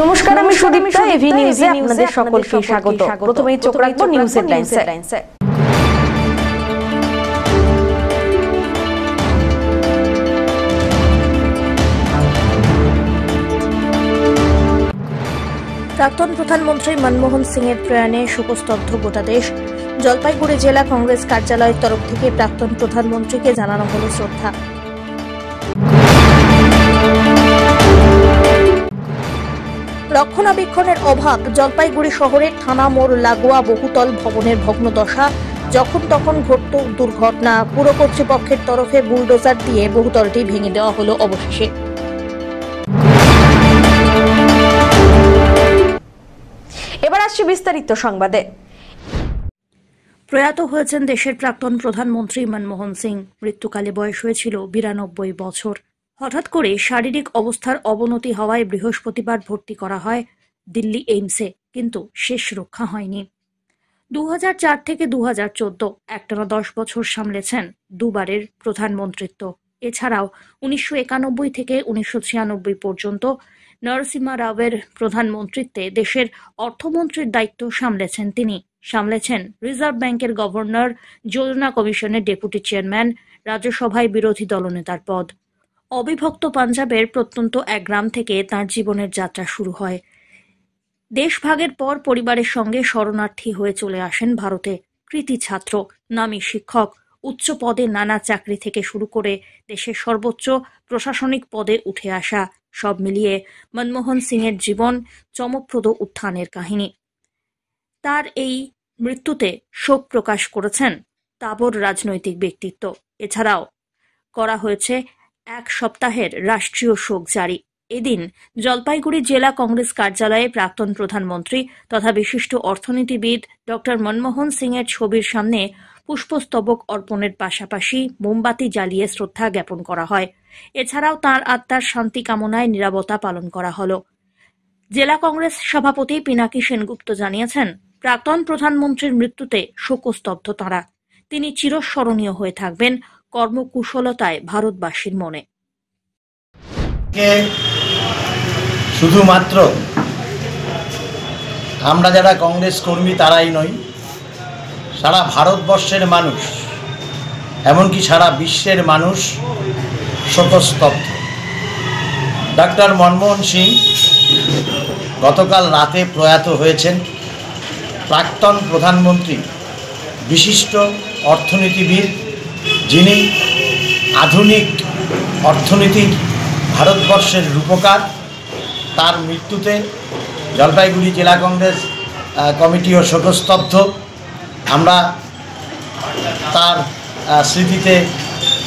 নমস্কার, আমি সুদীপ্তা। এভি নিউজে আপনাদের সকলকে স্বাগত। প্রথমেই চোখ রাখবো নিউজ হেডলাইনসে। প্রাক্তন প্রধানমন্ত্রী মনমোহন সিং এর প্রয়াণে শোকস্তব্ধ গোটা দেশ। জলপাইগুড়ি জেলা কংগ্রেস কার্যালয়ের তরফ থেকে প্রাক্তন প্রধানমন্ত্রীকে জানানো হলো শ্রদ্ধা। রক্ষণাবেক্ষণের অভাব, জলপাইগুড়ি শহরের থানা মোড় লাগোয়া বহুতল ভবনের ভগ্নদশা। যখন তখন ঘটত দুর্ঘটনা। পুর কর্তৃপক্ষের তরফে বুলডোজার দিয়ে বহুতলটি ভেঙে দেওয়া হলো অবশেষে। এবার আসছে বিস্তারিত সংবাদে। প্রয়াত হয়েছেন দেশের প্রাক্তন প্রধানমন্ত্রী মনমোহন সিং। মৃত্যুকালে বয়স হয়েছিল 92 বছর। হঠাৎ করে শারীরিক অবস্থার অবনতি হওয়ায় বৃহস্পতিবার ভর্তি করা হয় দিল্লি এইমসে, কিন্তু শেষ রক্ষা হয়নি। 2004 থেকে 2014 একটানা 10 বছর সামলেছেন দুবারের প্রধানমন্ত্রিত্ব। এছাড়াও 1991 থেকে 1996 পর্যন্ত নরসিমহা রাওয়ের প্রধানমন্ত্রিত্বে দেশের অর্থমন্ত্রীর দায়িত্ব সামলেছেন তিনি। সামলেছেন রিজার্ভ ব্যাংকের গভর্নর, যোজনা কমিশনের ডেপুটি চেয়ারম্যান, রাজ্যসভায় বিরোধী দলনেতার পদ। অবিভক্ত পাঞ্জাবের প্রত্যন্ত এক গ্রাম থেকে তাঁর জীবনের যাত্রা শুরু হয়। দেশভাগের পর পরিবারের সঙ্গে শরণার্থী হয়ে চলে আসেন ভারতে। কৃতী ছাত্র, নামী শিক্ষক, উচ্চ পদে নানা চাকরি থেকে শুরু করে দেশের সর্বোচ্চ প্রশাসনিক পদে উঠে আসা, সব মিলিয়ে মনমোহন সিং এর জীবন চমকপ্রদ উত্থানের কাহিনী। তার এই মৃত্যুতে শোক প্রকাশ করেছেন তাবর রাজনৈতিক ব্যক্তিত্ব। এছাড়াও করা হয়েছে এক সপ্তাহের রাষ্ট্রীয় শোক জারি। এদিন জলপাইগুড়ি জেলা কংগ্রেস কার্যালয়ে প্রাক্তন প্রধানমন্ত্রী তথা বিশিষ্ট অর্থনীতিবিদ ডক্টর মনমোহন সিং এর ছবির সামনে পুষ্পস্তবক অর্পণের পাশাপাশি মোমবাতি জ্বালিয়ে শ্রদ্ধা জ্ঞাপন করা হয়। এছাড়াও তাঁর আত্মার শান্তি কামনায় নীরবতা পালন করা হলো। জেলা কংগ্রেস সভাপতি পিনাকি সেনগুপ্ত জানিয়েছেন, প্রাক্তন প্রধানমন্ত্রীর মৃত্যুতে শোকস্তব্ধ তাঁরা। তিনি চিরস্মরণীয় হয়ে থাকবেন কর্মকুশলতায় ভারতবাসীর মনে। শুধুমাত্র আমরা যারা কংগ্রেস কর্মী তারাই নই, সারা ভারতবর্ষের মানুষ, এমনকি সারা বিশ্বের মানুষ শোকস্তব্ধ। ডক্টর মনমোহন সিং গতকাল রাতে প্রয়াত হয়েছেন। প্রাক্তন প্রধানমন্ত্রী, বিশিষ্ট অর্থনীতিবিদ, যিনি আধুনিক অর্থনীতির ভারতবর্ষের রূপকার। তার মৃত্যুতে জলপাইগুড়ি জেলা কংগ্রেস কমিটিও শোকস্তব্ধ। আমরা তার স্মৃতিতে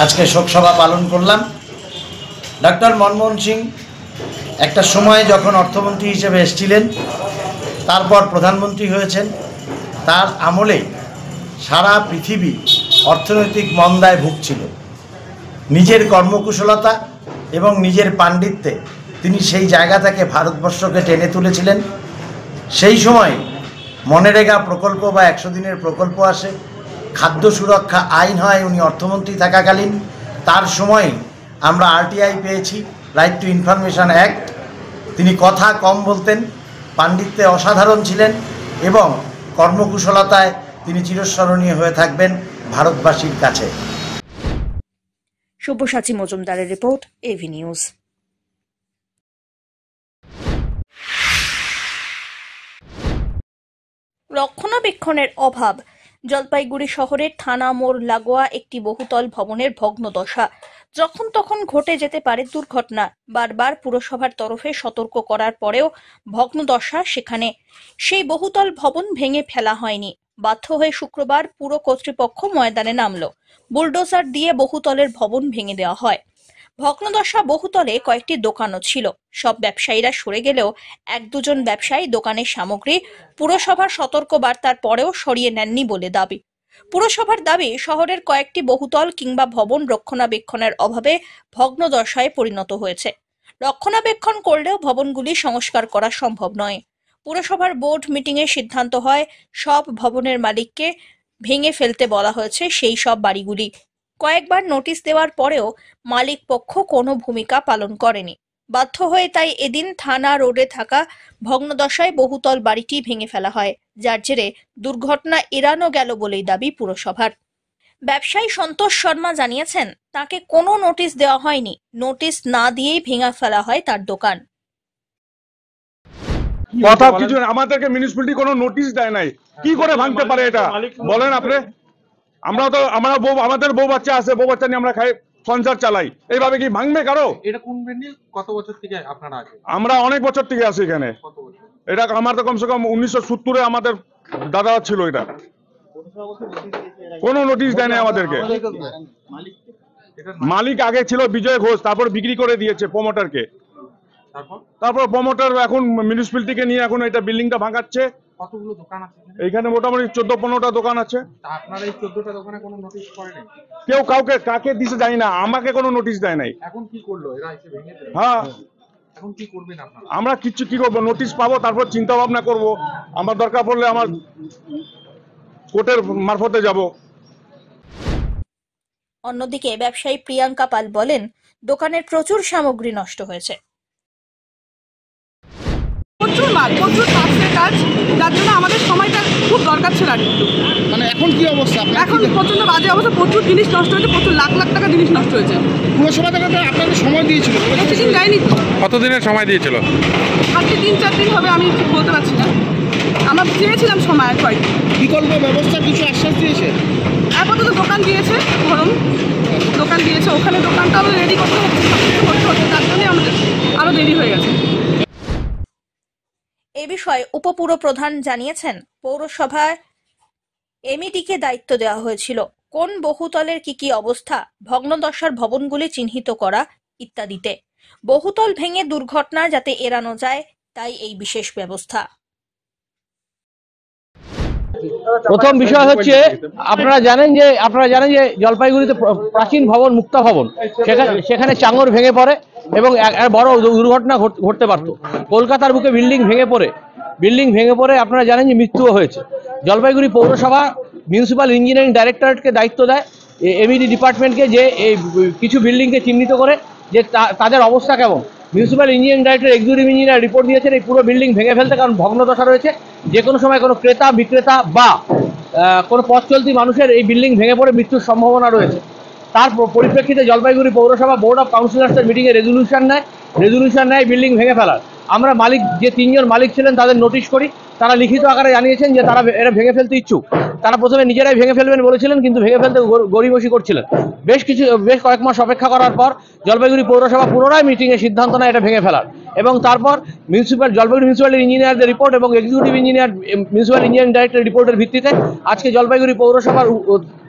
আজকে শোকসভা পালন করলাম। ডক্টর মনমোহন সিং একটা সময় যখন অর্থমন্ত্রী হিসেবে এসেছিলেন, তারপর প্রধানমন্ত্রী হয়েছেন। তার আমলে সারা পৃথিবী অর্থনৈতিক মন্দায় ভুগছিল। নিজের কর্মকুশলতা এবং নিজের পাণ্ডিত্যে তিনি সেই জায়গা থেকে ভারতবর্ষকে টেনে তুলেছিলেন। সেই সময় মনরেগা প্রকল্প বা 100 দিনের প্রকল্প আসে, খাদ্য সুরক্ষা আইন হয় উনি অর্থমন্ত্রী থাকাকালীন। তার সময় আমরা RTI পেয়েছি, রাইট টু ইনফরমেশন অ্যাক্ট। তিনি কথা কম বলতেন, পাণ্ডিত্যে অসাধারণ ছিলেন এবং কর্মকুশলতায় তিনি চিরস্মরণীয় হয়ে থাকবেন ভারতবাসীর কাছে। সব্যসাচী মজুমদারের রিপোর্ট, এভি নিউজ। রক্ষণাবেক্ষণের অভাব, জলপাইগুড়ি শহরের থানা মোড় লাগোয়া একটি বহুতল ভবনের ভগ্নদশা। যখন তখন ঘটে যেতে পারে দুর্ঘটনা। বারবার পুরসভার তরফে সতর্ক করার পরেও ভগ্নদশা সেখানে। সেই বহুতল ভবন ভেঙে ফেলা হয়নি। বাধ্য হয়ে শুক্রবার পুর কর্তৃপক্ষ ময়দানে নামলো। বুলডোজার দিয়ে বহুতলের ভবন ভেঙে দেওয়া হয়। ভগ্নদশা বহুতলে কয়েকটি দোকানও ছিল। সব ব্যবসায়ীরা সরে গেলেও 1-2 ব্যবসায়ী দোকানের সামগ্রী পুরসভার সতর্ক বার্তার পরেও সরিয়ে নেননি বলে দাবি। পুরসভার দাবি, শহরের কয়েকটি বহুতল কিংবা ভবন রক্ষণাবেক্ষণের অভাবে ভগ্নদশায় পরিণত হয়েছে। রক্ষণাবেক্ষণ করলেও ভবনগুলি সংস্কার করা সম্ভব নয়। পুরসভার বোর্ড মিটিংয়ে সিদ্ধান্ত হয় সব ভবনের মালিককে ভেঙে ফেলতে বলা হয়েছে সেই সব বাড়িগুলি। কয়েকবার নোটিশ দেওয়ার পরেও মালিক পক্ষ কোনো ভূমিকা পালন করেনি। বাধ্য হয়ে তাই এদিন থানা রোডে থাকা ভগ্নদশায় বহুতল বাড়িটি ভেঙে ফেলা হয়, যার জেরে দুর্ঘটনা এড়ানো গেল বলেই দাবি পুরসভার। ব্যবসায়ী সন্তোষ শর্মা জানিয়েছেন, তাকে কোনো নোটিশ দেওয়া হয়নি, নোটিশ না দিয়েই ভেঙে ফেলা হয় তার দোকান। কথা কিছু আমাদেরকে মিউনিসিপ্যালিটি কোনো নোটিশ দেয় নাই, কি করে ভাঙতে পারে এটা বলেন আপনি? আমাদের বউ বাচ্চা আছে, বউ বাচ্চা নিয়ে আমরা খাই, সংসার চালাই, এইভাবে কি ভাঙবে কারো? এটা কোন বিল্ডিং? কত বছর থেকে আপনারা আছেন? আমরা অনেক বছর থেকে আছি এখানে। এটা আমার তো কমসে কম 1970-এ আমাদের দাদা ছিল। এটা কোনো নোটিশ দেয় নাই আমাদেরকে। মালিক আগে ছিল বিজয় ঘোষ, তারপর বিক্রি করে দিয়েছে প্রমোটারকে। তারপর প্রমোটার এখন মিউনিসিপ্যালিটিকে নিয়ে এখন এটা বিল্ডিংটা ভাঙাচ্ছে। কতগুলো দোকান আছে এখানে? মোটামুটি 14-15টা দোকান আছে। আপনারা এই 14টা দোকানে কোনো নোটিশ করেন? কেউ কাকে দিছে জানি না, আমাকে কোনো নোটিশ দেয় নাই। এখন কি করলো এরা? এসে ভেঙে দিল। হ্যাঁ, এখন কি করবেন আপনারা? আমরা কি করবো? নোটিশ পাবো, তারপর চিন্তা ভাবনা করবো। আমার দরকার পড়লে আমার কোর্টের মারফতে যাব। অন্যদিকে ব্যবসায়ী প্রিয়াঙ্কা পাল বলেন, দোকানের প্রচুর সামগ্রী নষ্ট হয়েছে। প্রচুর মাল, প্রচুর কাজের কাজ, যার জন্য আমাদের সময়টা খুব দরকার ছিল। আর একটু মানে এখন কি অবস্থা? এখন প্রচন্ড বাজে অবস্থা, প্রচুর জিনিস নষ্ট হয়েছে, প্রচুর লাখ লাখ টাকা জিনিস নষ্ট হয়েছে। পুরসভা থেকে তো আপনাদের সময় দিয়েছিল, বেশি দিন যায়নি তো। কতদিনের সময় দিয়েছিল? আজকে 3-4 দিন হবে, আমি ঠিক বলতে পারছি না। আমরা চেয়েছিলাম সময় কয়েকদিন। বিকল্প ব্যবস্থা কিছু আশ্বাস দিয়েছে? আপাতত দোকান দিয়েছে, ধরুন দোকান দিয়েছে, ওখানে দোকানটাও রেডি করতে হচ্ছে, করতে হচ্ছে, তার জন্যই আমাদের আরো দেরি হয়ে গেছে। এ বিষয়ে উপপুরপ্রধান জানিয়েছেন, পৌরসভায় এমইডিকে দায়িত্ব দেওয়া হয়েছিল কোন বহুতলের কি অবস্থা, ভগ্নদশার ভবনগুলি চিহ্নিত করা ইত্যাদিতে। বহুতল ভেঙে দুর্ঘটনা যাতে এড়ানো যায়, তাই এই বিশেষ ব্যবস্থা। প্রথম বিষয় হচ্ছে, আপনারা জানেন যে জলপাইগুড়িতে প্রাচীন ভবন মুক্তা ভবন, সেখানে চাঙর ভেঙে পড়ে এবং বড় দুর্ঘটনা ঘটতে পারত। কলকাতার বুকে বিল্ডিং ভেঙে পড়ে আপনারা জানেন যে মৃত্যুও হয়েছে। জলপাইগুড়ি পৌরসভা মিউনিসিপ্যাল ইঞ্জিনিয়ারিং ডাইরেক্টরেটকে দায়িত্ব দেয়, এমইডি ডিপার্টমেন্টকে, যে এই কিছু বিল্ডিংকে চিহ্নিত করে যে তাদের অবস্থা কেমন। Municipal engineering director executive engineer report দিয়েছেন এই পুরো বিল্ডিং ভেঙে ফেলতে, কারণ ভগ্নদশা রয়েছে। যে কোনো সময় কোনো ক্রেতা বিক্রেতা বা কোনো পথ চলতি মানুষের এই বিল্ডিং ভেঙে পড়ে মৃত্যুর সম্ভাবনা রয়েছে। তার পরিপ্রেক্ষিতে জলপাইগুড়ি পৌরসভা বোর্ড অফ কাউন্সিলর্সের মিটিংয়ে রেজলিউশন নেয় বিল্ডিং ভেঙে ফেলার। আমরা যে 3 জন মালিক ছিলেন তাদের নোটিশ করি, তারা লিখিত আকারে জানিয়েছেন যে তারা এরা ভেঙে ফেলতে ইচ্ছুক। তারা প্রথমে নিজেরাই ভেঙে ফেলবেন বলেছিলেন, কিন্তু ভেঙে ফেলতে গড়িমসি করছিলেন। বেশ কয়েক মাস অপেক্ষা করার পর জলপাইগুড়ি পৌরসভা পুনরায় মিটিংয়ে সিদ্ধান্ত নেয় এটা ভেঙে ফেলার, এবং তারপর জলপাইগুড়ি মিউনিসিপ্যাল ইঞ্জিনিয়ারদের রিপোর্ট এবং executive engineer municipal engineering director রিপোর্টের ভিত্তিতে আজকে জলপাইগুড়ি পৌরসভার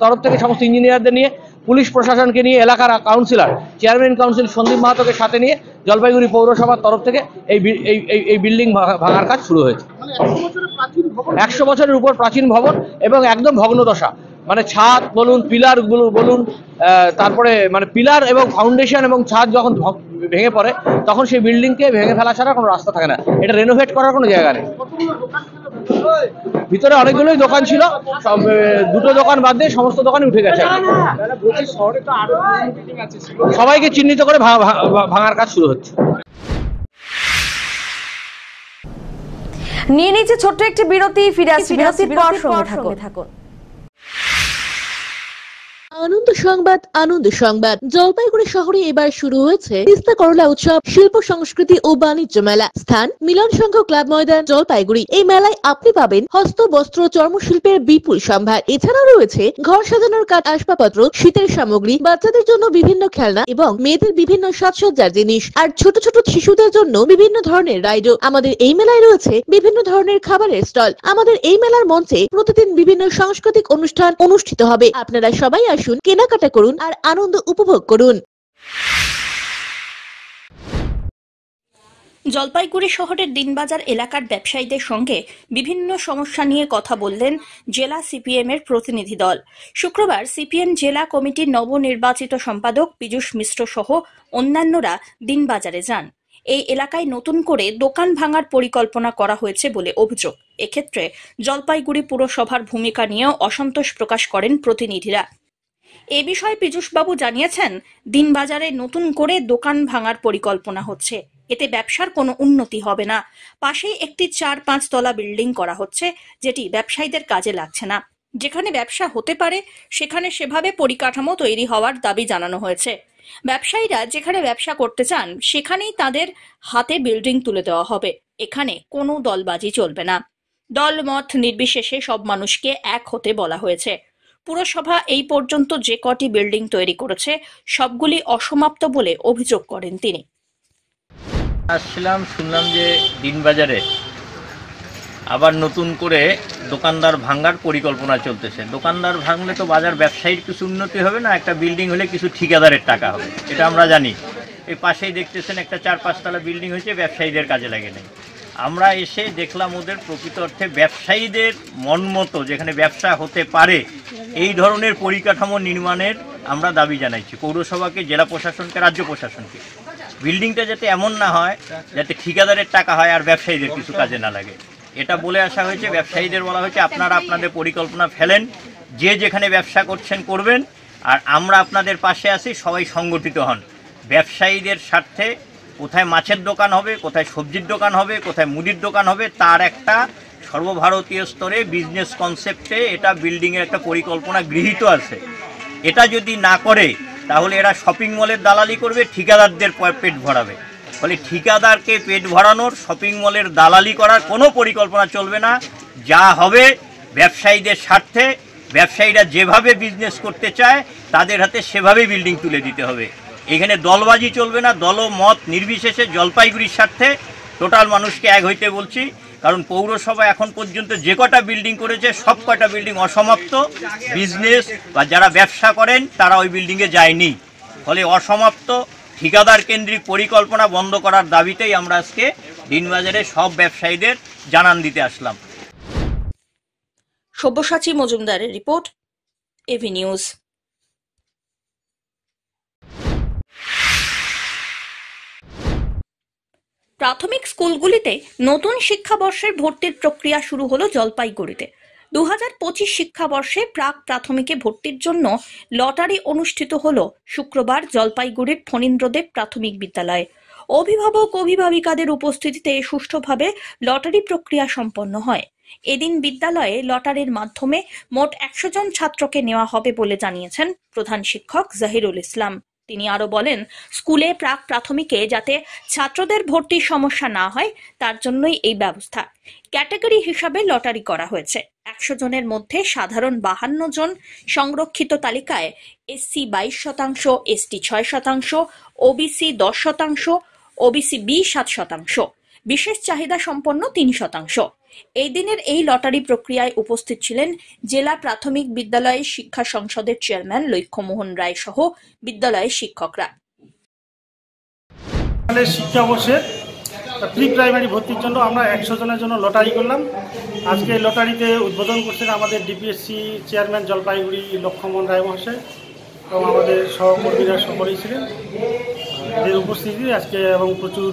তরফ থেকে সমস্ত ইঞ্জিনিয়ারদের নিয়ে, পুলিশ প্রশাসনকে নিয়ে, এলাকার কাউন্সিলর চেয়ারম্যান কাউন্সিল সন্দীপ মাহাতোকে সাথে নিয়ে জলপাইগুড়ি পৌরসভার তরফ থেকে এই বিল্ডিং ভাঙার কাজ শুরু হয়েছে। 100 বছরের উপর প্রাচীন ভবন এবং একদম ভগ্নদশা, মানে ছাদ বলুন, পিলার বলুন, তারপরে মানে পিলার এবং ফাউন্ডেশন এবং ছাদ যখন ভেঙে পড়ে তখন সেই বিল্ডিংকে ভেঙে ফেলা ছাড়া কোনো রাস্তা থাকে না। এটা রেনোভেট করার কোনো জায়গা নেই। ভিতরে অনেকগুলোই দোকান ছিল, 2টো দোকান বাদ দিয়ে সমস্ত দোকানই উঠে গেছে। সবাইকে চিহ্নিত করে ভাঙার কাজ শুরু হচ্ছে। নিয়ে নিচ্ছে ছোট্ট একটি বিরতি, ফিরে আসছি বিরতির পর, সঙ্গে থাকুন। আনন্দ সংবাদ। জলপাইগুড়ি শহরে এবার শুরু হয়েছে তিস্তা করলা উৎসব, শিল্প সংস্কৃতি ও বাণিজ্য মেলা। স্থান মিলন সংঘ ক্লাব ময়দান, জলপাইগুড়ি। এই মেলায় আপনি পাবেন হস্ত, বস্ত্র, চর্মশিল্পের বিপুল সম্ভার। এছাড়াও রয়েছে ঘর সাজানোর কাঠ, আসবাবপত্র, শীতের সামগ্রী, বাচ্চাদের জন্য বিভিন্ন খেলনা এবং মেয়েদের বিভিন্ন সাজসজ্জার জিনিস, আর ছোট ছোট শিশুদের জন্য বিভিন্ন ধরনের রাইডও। আমাদের এই মেলায় রয়েছে বিভিন্ন ধরনের খাবারের স্টল। আমাদের এই মেলার মঞ্চে প্রতিদিন বিভিন্ন সাংস্কৃতিক অনুষ্ঠান অনুষ্ঠিত হবে। আপনারা সবাই আসুন, কেনাকাটা করুন আর আনন্দ উপভোগ করুন। জলপাইগুড়ি শহরের দিনবাজার এলাকার ব্যবসায়ীদের সঙ্গে বিভিন্ন সমস্যা নিয়ে কথা বললেন জেলা সিপিএম এর প্রতিনিধি দল। শুক্রবার সিপিএম জেলা কমিটির নবনির্বাচিত সম্পাদক পীযূষ মিশ্র সহ অন্যান্যরা দিনবাজারে যান। এই এলাকায় নতুন করে দোকান ভাঙার পরিকল্পনা করা হয়েছে বলে অভিযোগ। এক্ষেত্রে জলপাইগুড়ি পুরসভার ভূমিকা নিয়েও অসন্তোষ প্রকাশ করেন প্রতিনিধিরা। এ বিষয়ে পীযূষবাবু জানিয়েছেন, দিনবাজারে নতুন করে দোকান ভাঙার পরিকল্পনা হচ্ছে। এতে ব্যবসার কোনো উন্নতি হবে না। পাশেই একটি 4-5 তলা বিল্ডিং করা হচ্ছে, যেটি ব্যবসায়ীদের কাজে লাগছে না। যেখানে ব্যবসা হতে পারে সেখানে সেভাবে পরিকাঠামো তৈরি হওয়ার দাবি জানানো হয়েছে। ব্যবসায়ীরা যেখানে ব্যবসা করতে চান সেখানেই তাদের হাতে বিল্ডিং তুলে দেওয়া হবে। এখানে কোনো দলবাজি চলবে না। দল মত নির্বিশেষে সব মানুষকে এক হতে বলা হয়েছে। পুরসভা এই পর্যন্ত যে কটি বিল্ডিং তৈরি করেছে সবগুলি অসমাপ্ত বলে অভিযোগ করেন তিনি। আসছিলাম, শুনলাম যে দিনবাজারে আবার নতুন করে দোকানদার ভাঙার পরিকল্পনা চলতেছে। দোকানদার ভাঙলে তো বাজার ব্যবসায়ীর কিছু উন্নতি হবে না, একটা বিল্ডিং হলে কিছু ঠিকাদারের টাকা হবে, এটা আমরা জানি। এই পাশেই দেখতেছেন একটা 4-5 তলা বিল্ডিং হয়েছে, ব্যবসায়ীদের কাজে লাগে নেই। আমরা এসে দেখলাম ওদের প্রকৃত অর্থে ব্যবসায়ীদের মন মতো যেখানে ব্যবসা হতে পারে এই ধরনের পরিকাঠামো নির্মাণের আমরা দাবি জানাইছি পৌরসভাকে, জেলা প্রশাসনকে, রাজ্য প্রশাসনকে। বিল্ডিংটা যাতে এমন না হয় যাতে ঠিকাদারের টাকা হয় আর ব্যবসায়ীদের কিছু কাজে না লাগে, এটা বলে আসা হয়েছে। ব্যবসায়ীদের বলা হয়েছে আপনারা আপনাদের পরিকল্পনা ফেলেন, যে যেখানে ব্যবসা করছেন করবেন, আর আমরা আপনাদের পাশে আছি, সবাই সংগঠিত হন। ব্যবসায়ীদের স্বার্থে কোথায় মাছের দোকান হবে, কোথায় সবজির দোকান হবে, কোথায় মুদির দোকান হবে, তার একটা সর্বভারতীয় স্তরে বিজনেস কনসেপ্টে এটা বিল্ডিংয়ের একটা পরিকল্পনা গৃহীত আছে। এটা যদি না করে তাহলে এরা শপিং মলের দালালি করবে, ঠিকাদারদের পেট ভরাবে। ফলে ঠিকাদারকে পেট ভরানোর, শপিং মলের দালালি করার কোনো পরিকল্পনা চলবে না। যা হবে ব্যবসায়ীদের স্বার্থে, ব্যবসায়ীরা যেভাবে বিজনেস করতে চায় তাদের হাতে সেভাবেই বিল্ডিং তুলে দিতে হবে। এখানে দলবাজি চলবে না, দলমত নির্বিশেষে জলপাইগুড়ির স্বার্থে টোটাল মানুষকে এক হইতে বলছি। কারণ পৌরসভা এখন পর্যন্ত যে কটা বিল্ডিং করেছে সব কটা বিল্ডিং অসমাপ্ত। বিজনেস বা যারা ব্যবসা করেন তারা ওই বিল্ডিংয়ে যায়নি। ফলে অসমাপ্ত ঠিকাদার কেন্দ্রিক পরিকল্পনা বন্ধ করার দাবিতেই আমরা আজকে দিনবাজারে সব ব্যবসায়ীদের জানান দিতে আসলাম। সব্যসাচী মজুমদারের রিপোর্ট, এভি নিউজ। প্রাথমিক স্কুলগুলিতে নতুন শিক্ষাবর্ষের ভর্তির প্রক্রিয়া শুরু হলো জলপাইগুড়িতে। 2025 শিক্ষাবর্ষে প্রাক প্রাথমিকে ভর্তির জন্য লটারি অনুষ্ঠিত হলো শুক্রবার জলপাইগুড়ির ফণীন্দ্রদেব প্রাথমিক বিদ্যালয়ে। অভিভাবক অভিভাবিকাদের উপস্থিতিতে সুষ্ঠুভাবে লটারি প্রক্রিয়া সম্পন্ন হয়। এদিন বিদ্যালয়ে লটারির মাধ্যমে মোট 100 জন ছাত্রকে নেওয়া হবে বলে জানিয়েছেন প্রধান শিক্ষক জাহিরুল ইসলাম। তিনি আরো বলেন, স্কুলে প্রাক প্রাথমিকে যাতে ছাত্রদের ভর্তির সমস্যা না হয় তার জন্যই এই ব্যবস্থা। ক্যাটাগরি হিসাবে লটারি করা হয়েছে। 100 জনের মধ্যে সাধারণ 52 জন, সংরক্ষিত তালিকায় SC 22%, ST 6%, OBC 10%, OBC B 7%, বিশেষ চাহিদা সম্পন্ন 3%। এই দিনের এই লটারি প্রক্রিয়ায় উপস্থিত ছিলেন জেলা প্রাথমিক বিদ্যালয় শিক্ষা সংসদের চেয়ারম্যান লক্ষ্যমোহন রায় সহ বিদ্যালয়ের শিক্ষকরা। শিক্ষাবর্ষের প্রি প্রাইমারি ভর্তির জন্য আমরা 100 জনের জন্য লটারি করলাম। আজকে লটারিতে উদ্বোধন করছেন আমাদের ডিপিএসসি চেয়ারম্যান জলপাইগুড়ি লক্ষ্যমোহন রায় মহাশয় এবং আমাদের সহকর্মীরা সকলেই ছিলেন। এদের উপস্থিতি আজকে এবং প্রচুর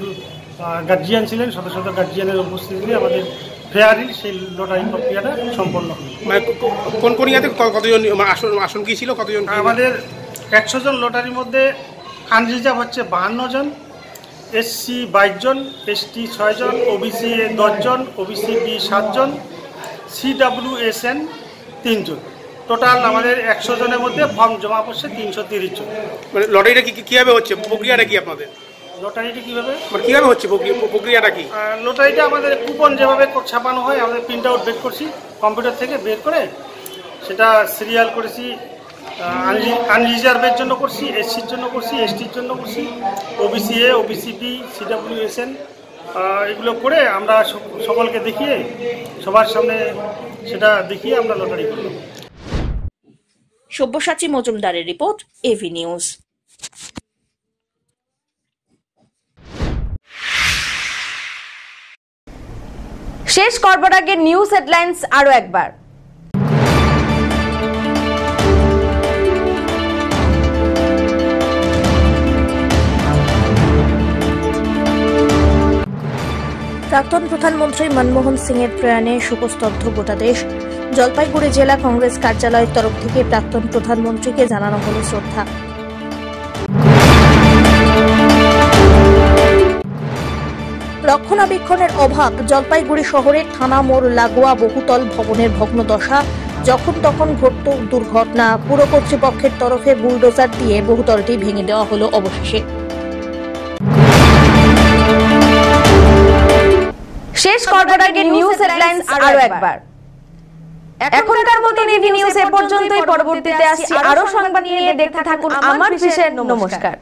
গার্জিয়ান ছিলেন, শত শত গার্জিয়ানের উপস্থিতিতে আমাদের ফেয়ারি সেই লটারি প্রক্রিয়াটা সম্পন্ন হল। মানে কোন কোন ইয়াতে কতজন আসন কি ছিল, কতজন? আমাদের 100 জন লটারির মধ্যে আনরিজার্ভ হচ্ছে 52 জন, এসসি 22 জন, এসটি 6 জন, ওবিসি 10 জন, ওবিসি বি 7 জন, সিডব্লিউএসএন 3 জন। টোটাল আমাদের 100 জনের মধ্যে ফর্ম জমা পড়ছে 330 জন। মানে লটারিটা কীভাবে হচ্ছে, প্রক্রিয়াটা কি আপনাদের? লটারিটা কীভাবে হচ্ছে, প্রক্রিয়াটা কি? লটারিটা আমাদের কুপন যেভাবে ছাপানো হয় আমাদের প্রিন্ট আউট বের করছি, কম্পিউটার থেকে বের করে সেটা সিরিয়াল করেছি। আনরিজার্ভের জন্য করছি, এসসির জন্য করছি, এসটির জন্য করছি, OBC A, OBC B, CWSN, এগুলো করে আমরা সকলকে দেখিয়ে সবার সামনে সেটা দেখিয়ে আমরা লটারি করলাম। সব্যসাচী মজুমদারের রিপোর্ট, এভি নিউজ। শেষ করবার আগে নিউজ হেডলাইন্স আরো একবার। প্রাক্তন প্রধানমন্ত্রী মনমোহন সিং এর প্রয়াণে শোকস্তব্ধ গোটা দেশ। জলপাইগুড়ি জেলা কংগ্রেস কার্যালয়ের তরফ থেকে প্রাক্তন প্রধানমন্ত্রীকে জানানো হল শ্রদ্ধা। রক্ষণাবেক্ষণের অভাব, জলপাইগুড়ি শহরের থানা মোড় লাগোয়া বহুতল ভবনের ভগ্নদশা, যখন তখন ঘটত দুর্ঘটনা। পুর কর্তৃপক্ষের তরফে বুলডোজার দিয়ে বহুতলটি ভেঙে দেওয়া হলো অবশেষে। শেষ করবার আগে নিউজ হেডলাইন্স আরো একবার। এখনকার মতন এভি নিউজ এ পর্যন্তই। পরবর্তীতে আসছি আরো সংবাদ নিয়ে। দেখতে থাকুন আমার বিশেষ। নমস্কার।